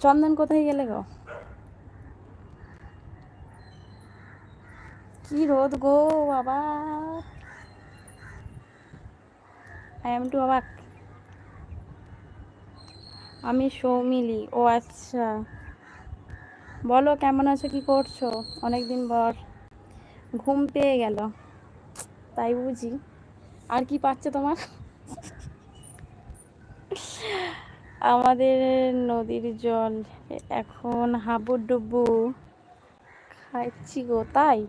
চন্দন কোথায় গেলে গো? কি রোদ গো বাবা, আই এম টু অবাক। আমি সৌমিলি। ও আচ্ছা, বলো কেমন আছো, কি করছো? অনেকদিন পর ঘুম পেয়ে গেল তাই বুঝি। আর কি পাচ্ছে তোমার? আমাদের নদীর জল এখন হাবুডুবু খাচ্ছি গো। তাই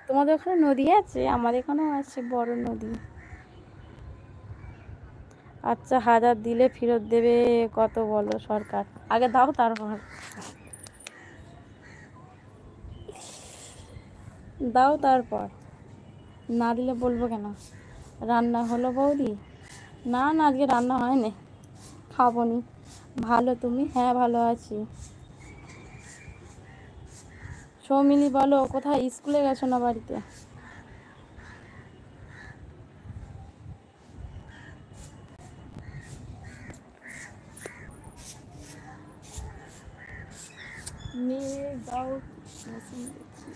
তোমাদের ওখানে নদী আছে? আমাদের এখানেও আছে বড় নদী। আচ্ছা, 1000 দিলে ফেরত দেবে কত বলো সরকার? আগে দাও তারপর। দাও তারপর, না দিলে বলবো কেন? রান্না হলো বৌদি? না না, আজকে রান্না হয়নি, খাবো নি। ভালো, তুমি? হ্যাঁ ভালো আছি। সৌমিলি বলো, কোথায়? স্কুলে গেছো না বাড়িতে? মেয়ে দাও মেশিন দেখছি।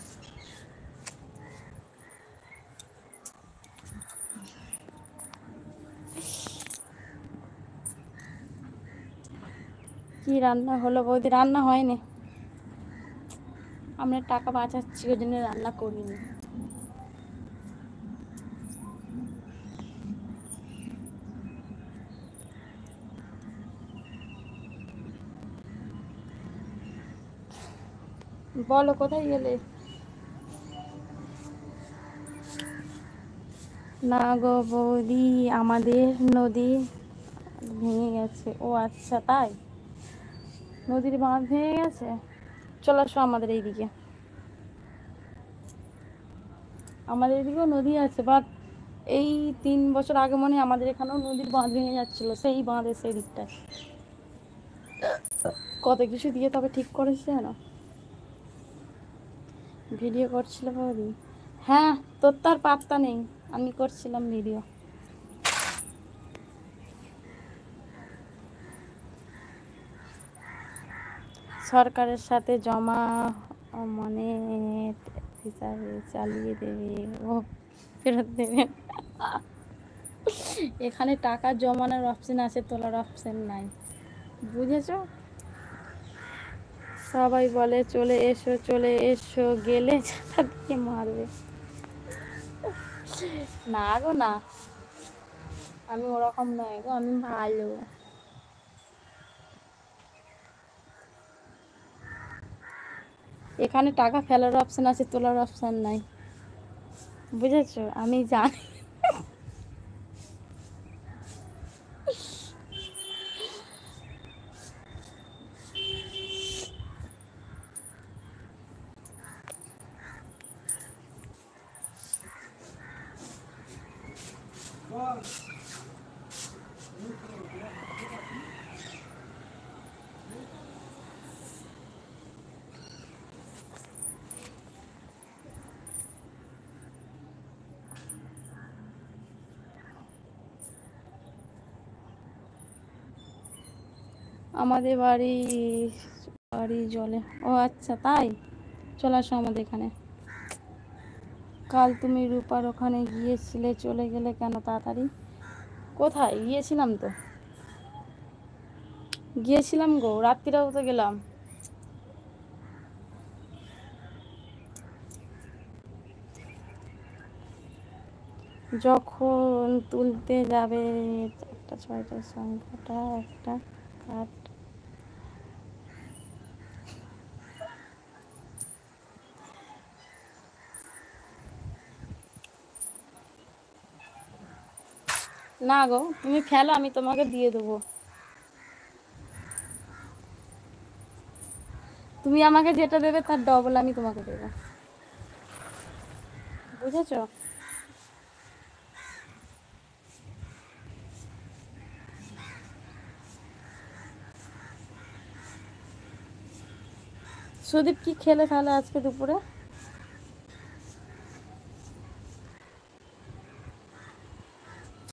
কি রান্না হলো বৌদি? রান্না হয়নি, আমরা টাকা বাঁচাচ্ছি ওই জন্য রান্না করিনি। বলো কোথায় গেলে? না গো বৌদি, আমাদের নদী ভেঙে গেছে। ও আচ্ছা, তাই? নদীর বাঁধ ভেঙে গেছে? চলে আসো আমাদের এইদিকে। আমাদের এদিকেও নদী আছে, বাট এই 3 বছর আগে মনে হয় আমাদের এখানেও নদীর বাঁধ ভেঙে যাচ্ছিল, সেই বাঁধের সেই দিকটায় কত কিছু দিয়ে তবে ঠিক করেছে না। ভিডিও করছিল বৌদি? হ্যাঁ, তোর তো আর পাত্তা নেই, আমি করছিলাম ভিডিও। সরকারের সাথে জমা মানে হিসাবে চালিয়ে দেবে ও, ফেরত দেবে। এখানে টাকা জমানোর অপশন আছে, তোলার অপশন নাই, বুঝেছো? সবাই বলে চলে এসো চলে এসো, গেলে ছাতা দিয়ে মারবে। না গো না, আমি ওরকম নয় গো, আমি ভালো। এখানে টাকা ফেলার অপশন আছে, তোলার অপশন নাই, বুঝেছো? আমি জানি। আমাদের বাড়ি বাড়ি জলে। ও আচ্ছা, তাই? চলে আসো আমাদের এখানে। কাল তুমি রূপার ওখানে গিয়েছিলে, চলে গেলে কেন তাড়াতাড়ি? কোথায় গিয়েছিলাম? তো গিয়েছিলাম গো, রাত্রিরেও তো গেলাম। যখন তুলতে যাবে 4টা 6টার সংখ্যাটা একটা কাট। না গো, তুমি ফেলো, আমি তোমাকে দিয়ে দেবো। তুমি আমাকে যেটা দেবে তার ডবল আমি তোমাকে দেবো, বুঝেছো? সুদীপ কি খেলে তাহলে আজকে দুপুরে?